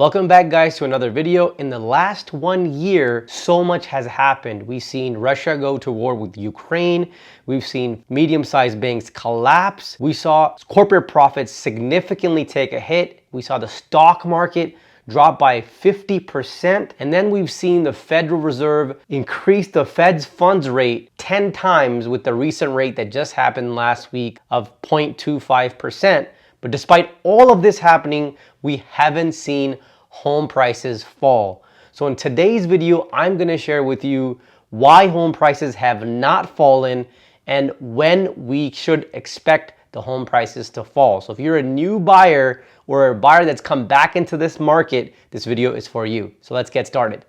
Welcome back, guys, to another video. In the last 1 year, so much has happened. We've seen Russia go to war with Ukraine. We've seen medium-sized banks collapse. We saw corporate profits significantly take a hit. We saw the stock market drop by 50%. And then we've seen the Federal Reserve increase the Fed's funds rate 10 times with the recent rate that just happened last week of 0.25%. But despite all of this happening, we haven't seen home prices fall. So in today's video, I'm going to share with you why home prices have not fallen and when we should expect the home prices to fall. So if you're a new buyer or a buyer that's come back into this market, this video is for you. So let's get started.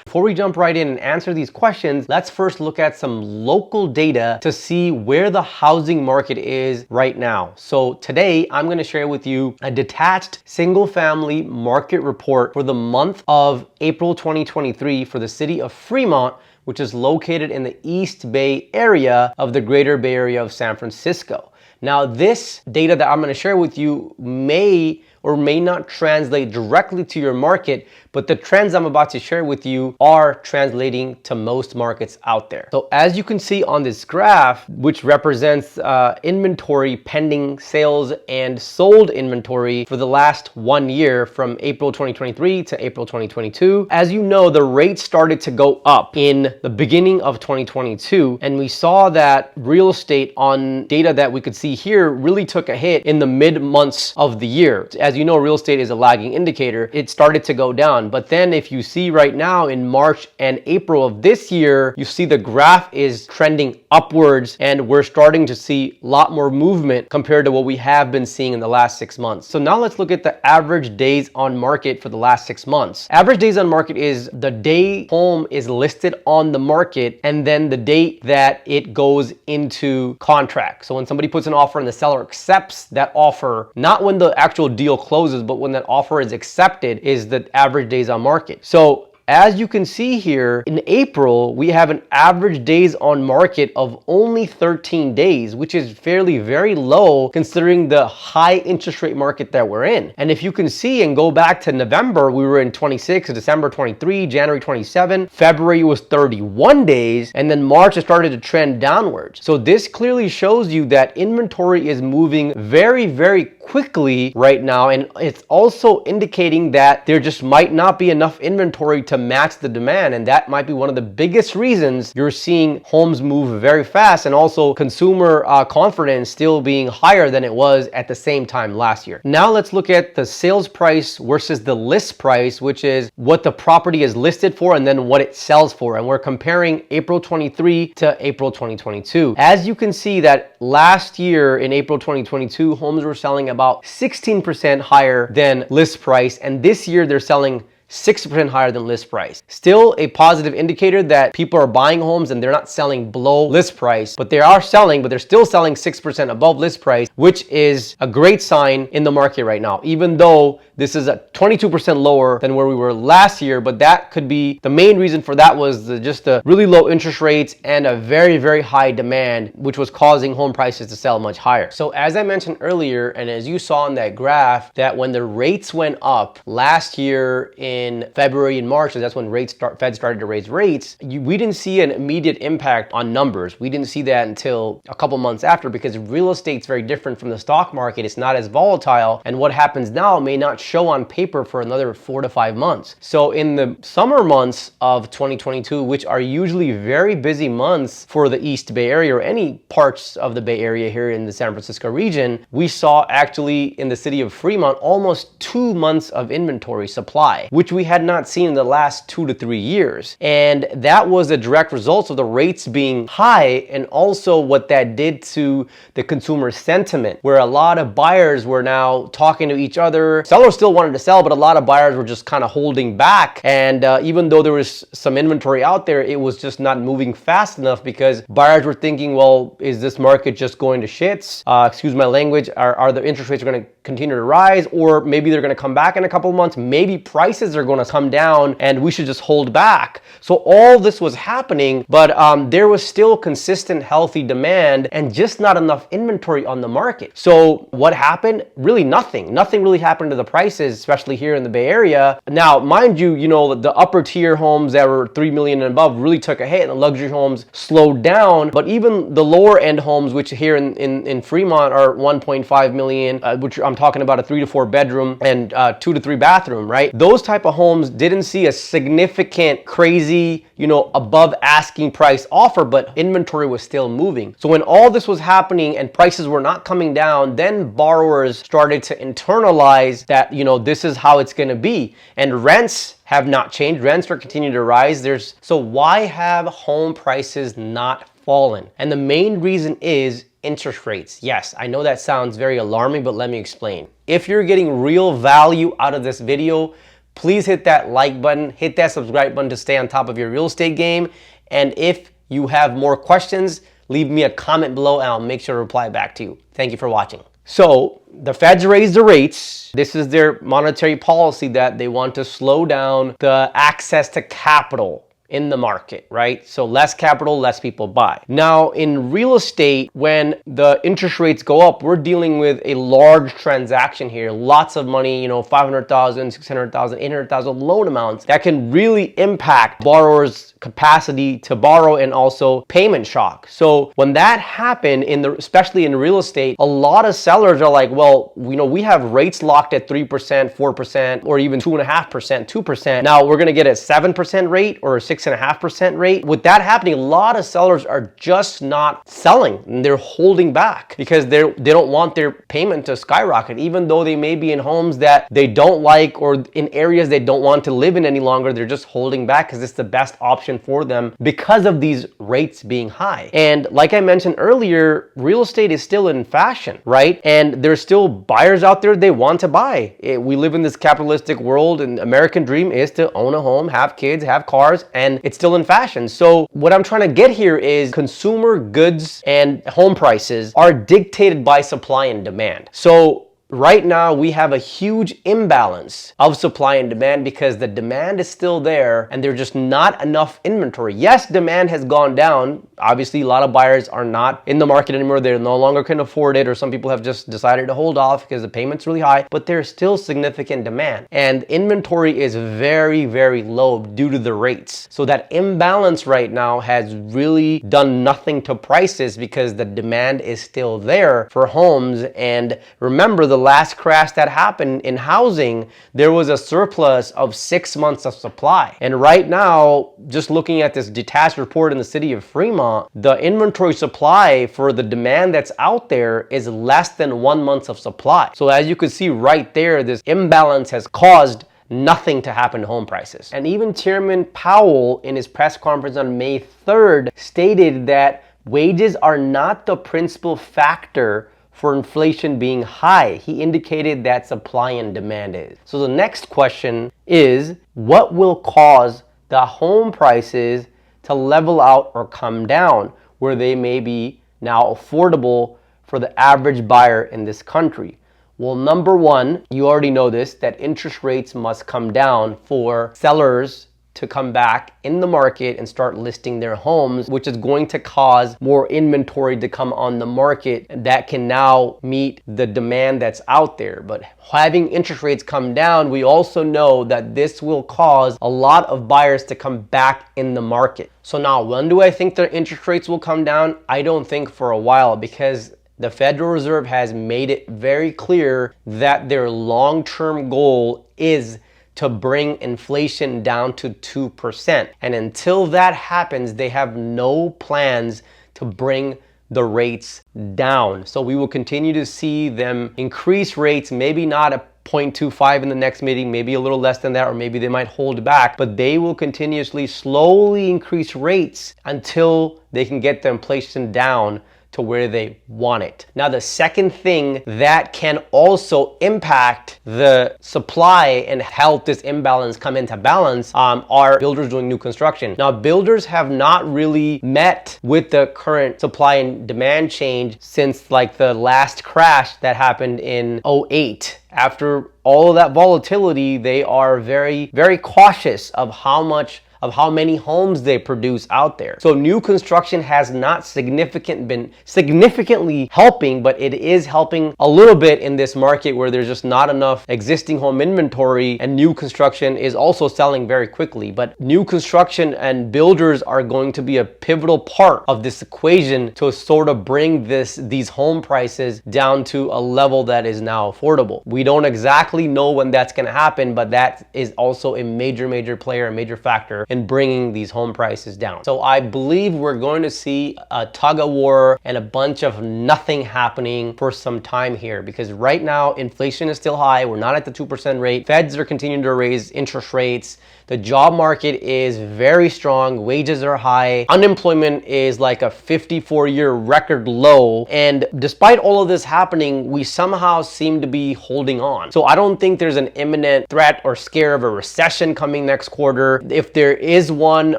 Before we jump right in and answer these questions, let's first look at some local data to see where the housing market is right now. So today, I'm going to share with you a detached single-family market report for the month of April 2023 for the city of Fremont, which is located in the East Bay area of the Greater Bay Area of San Francisco. Now, this data that I'm going to share with you may or may not translate directly to your market, but the trends I'm about to share with you are translating to most markets out there. So as you can see on this graph, which represents inventory pending sales and sold inventory for the last 1 year from April 2023 to April 2022, as you know, the rates started to go up in the beginning of 2022, and we saw that real estate on data that we could see here really took a hit in the mid months of the year. As you know, real estate is a lagging indicator. It started to go down. But then if you see right now in March and April of this year, you see the graph is trending upwards and we're starting to see a lot more movement compared to what we have been seeing in the last 6 months. So now let's look at the average days on market for the last 6 months. Average days on market is the day home is listed on the market and then the date that it goes into contract. So when somebody puts an offer and the seller accepts that offer, not when the actual deal closes, but when that offer is accepted is the average days on market. So as you can see here, in April, we have an average days on market of only 13 days, which is very low considering the high interest rate market that we're in. And if you can see and go back to November, we were in 26, December 23, January 27, February was 31 days, and then March it started to trend downwards. So this clearly shows you that inventory is moving very quickly right now, and it's also indicating that there just might not be enough inventory to match the demand, and that might be one of the biggest reasons you're seeing homes move very fast and also consumer confidence still being higher than it was at the same time last year. Now let's look at the sales price versus the list price, which is what the property is listed for and then what it sells for, and we're comparing April 23 to April 2022. As you can see that last year in April 2022, homes were selling about 16% higher than list price, and this year they're selling 6% higher than list price. Still a positive indicator that people are buying homes and they're not selling below list price, but they are selling, but they're still selling 6% above list price, which is a great sign in the market right now, even though this is a 22% lower than where we were last year. But that could be the main reason for that was just the really low interest rates and a very high demand, which was causing home prices to sell much higher. So as I mentioned earlier, and as you saw in that graph, that when the rates went up last year in February and March, so that's when Fed started to raise rates, we didn't see an immediate impact on numbers. We didn't see that until a couple months after, because real estate's very different from the stock market. It's not as volatile, and what happens now may not show on paper for another 4 to 5 months. So in the summer months of 2022, which are usually very busy months for the East Bay Area or any parts of the Bay Area here in the San Francisco region, we saw actually in the city of Fremont almost 2 months of inventory supply, which we had not seen in the last 2 to 3 years. And that was a direct result of the rates being high, and also what that did to the consumer sentiment, where a lot of buyers were now talking to each other. Sellers still wanted to sell, but a lot of buyers were just kind of holding back. And even though there was some inventory out there, it was just not moving fast enough because buyers were thinking, well, is this market just going to shits? Excuse my language. Are the interest rates going to continue to rise? Or maybe they're going to come back in a couple of months. Maybe prices are are going to come down and we should just hold back. So all this was happening, but there was still consistent healthy demand and just not enough inventory on the market. So what happened? Really nothing. Nothing really happened to the prices, especially here in the Bay Area. Now, mind you, the upper tier homes that were 3 million and above really took a hit, and the luxury homes slowed down. But even the lower end homes, which here in Fremont are 1.5 million, which I'm talking about a 3 to 4 bedroom and 2 to 3 bathroom, right? Those type of homes didn't see a significant, crazy, above asking price offer, but inventory was still moving. So when all this was happening and prices were not coming down, then borrowers started to internalize that, this is how it's going to be. And rents have not changed. Rents are continuing to rise. So why have home prices not fallen? And the main reason is interest rates. Yes, I know that sounds very alarming, but let me explain. If you're getting real value out of this video, please hit that like button, hit that subscribe button to stay on top of your real estate game. And if you have more questions, leave me a comment below and I'll make sure to reply back to you. Thank you for watching. So the Feds raised the rates. This is their monetary policy that they want to slow down the access to capital in the market, right? So less capital, less people buy. Now in real estate, when the interest rates go up, we're dealing with a large transaction here, lots of money, 500,000, 600,000, 800,000 loan amounts that can really impact borrowers' capacity to borrow and also payment shock. So when that happened, especially in real estate, a lot of sellers are like, well, we have rates locked at 3%, 4%, or even 2.5%, 2%. Now we're gonna get a 7% rate or a 6.5% rate. With that happening, a lot of sellers are just not selling and they're holding back because they don't want their payment to skyrocket, even though they may be in homes that they don't like or in areas they don't want to live in any longer. They're just holding back because it's the best option for them because of these rates being high. And like I mentioned earlier, real estate is still in fashion, right? And there's still buyers out there, they want to buy. We live in this capitalistic world and American dream is to own a home, have kids, have cars, and it's still in fashion. So what I'm trying to get here is consumer goods and home prices are dictated by supply and demand. So right now, we have a huge imbalance of supply and demand because the demand is still there and there's just not enough inventory. Yes, demand has gone down. Obviously, a lot of buyers are not in the market anymore. They no longer can afford it, or some people have just decided to hold off because the payment's really high, but there's still significant demand. And inventory is very, very low due to the rates. So that imbalance right now has really done nothing to prices because the demand is still there for homes. And remember, the last crash that happened in housing, there was a surplus of 6 months of supply. And right now, just looking at this detached report in the city of Fremont, the inventory supply for the demand that's out there is less than 1 month of supply. So as you can see right there, this imbalance has caused nothing to happen to home prices. And even Chairman Powell in his press conference on May 3rd stated that wages are not the principal factor for inflation being high. He indicated that supply and demand is. So the next question is, what will cause the home prices to level out or come down where they may be now affordable for the average buyer in this country? Well, number one, you already know this, that interest rates must come down for sellers to come back in the market and start listing their homes, which is going to cause more inventory to come on the market that can now meet the demand that's out there. But having interest rates come down, we also know that this will cause a lot of buyers to come back in the market. So now, when do I think the interest rates will come down? I don't think for a while, because the Federal Reserve has made it very clear that their long-term goal is to bring inflation down to 2%. And until that happens, they have no plans to bring the rates down. So we will continue to see them increase rates, maybe not a 0.25 in the next meeting, maybe a little less than that, or maybe they might hold back, but they will continuously slowly increase rates until they can get the inflation down to where they want it. Now, the second thing that can also impact the supply and help this imbalance come into balance are builders doing new construction. Now, builders have not really met with the current supply and demand change since like the last crash that happened in '08. After all of that volatility, they are very, very cautious of how many homes they produce out there. So new construction has not been significantly helping, but it is helping a little bit in this market where there's just not enough existing home inventory, and new construction is also selling very quickly. But new construction and builders are going to be a pivotal part of this equation to sort of bring these home prices down to a level that is now affordable. We don't exactly know when that's going to happen, but that is also a major player, a major factor in bringing these home prices down. So I believe we're going to see a tug of war and a bunch of nothing happening for some time here, because right now inflation is still high. We're not at the 2% rate. Feds are continuing to raise interest rates. The job market is very strong. Wages are high. Unemployment is like a 54-year record low. And despite all of this happening, we somehow seem to be holding on. So I don't think there's an imminent threat or scare of a recession coming next quarter. If there is one,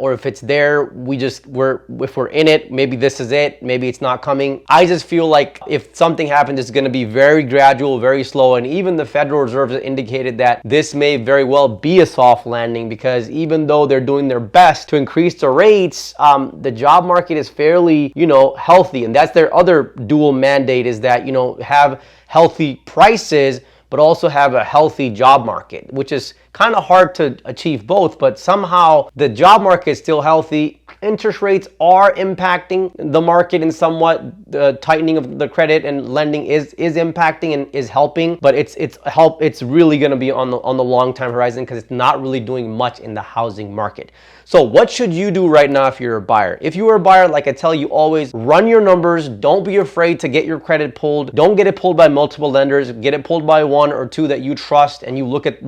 or if it's there, if we're in it, maybe this is it. Maybe it's not coming. I just feel like if something happens, it's going to be very gradual, very slow. And even the Federal Reserve has indicated that this may very well be a soft landing, because even though they're doing their best to increase the rates, the job market is fairly, healthy. And that's their other dual mandate, is that, have healthy prices, but also have a healthy job market, which is kind of hard to achieve both. But somehow the job market is still healthy. Interest rates are impacting the market, and somewhat the tightening of the credit and lending is impacting and is helping, but it's really going to be on the long time horizon, because it's not really doing much in the housing market. So what should you do right now if you're a buyer? If you are a buyer, like I tell you always, run your numbers. Don't be afraid to get your credit pulled. Don't get it pulled by multiple lenders. Get it pulled by one or two that you trust, and you looked at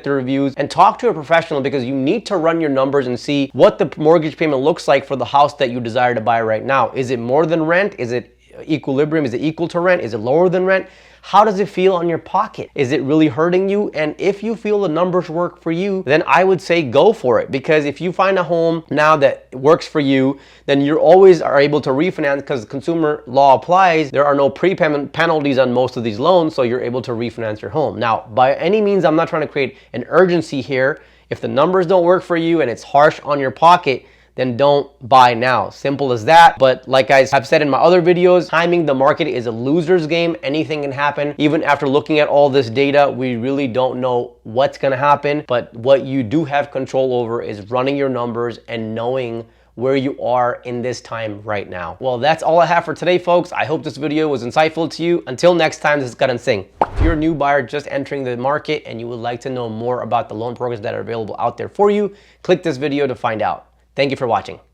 the reviews, and talk to a professional, because you need to run your numbers and see what the mortgage payment looks like for the house that you desire to buy right now. Is it more than rent? Is it equilibrium? Is it equal to rent? Is it lower than rent? How does it feel on your pocket? Is it really hurting you? And if you feel the numbers work for you, then I would say go for it. Because if you find a home now that works for you, then you always are able to refinance, because consumer law applies. There are no prepayment penalties on most of these loans, so you're able to refinance your home. Now, by any means, I'm not trying to create an urgency here. If the numbers don't work for you and it's harsh on your pocket, then don't buy now. Simple as that. But like I have said in my other videos, timing the market is a loser's game. Anything can happen. Even after looking at all this data, we really don't know what's gonna happen. But what you do have control over is running your numbers and knowing where you are in this time right now. Well, that's all I have for today, folks. I hope this video was insightful to you. Until next time, this is Karan Singh. If you're a new buyer just entering the market and you would like to know more about the loan programs that are available out there for you, click this video to find out. Thank you for watching.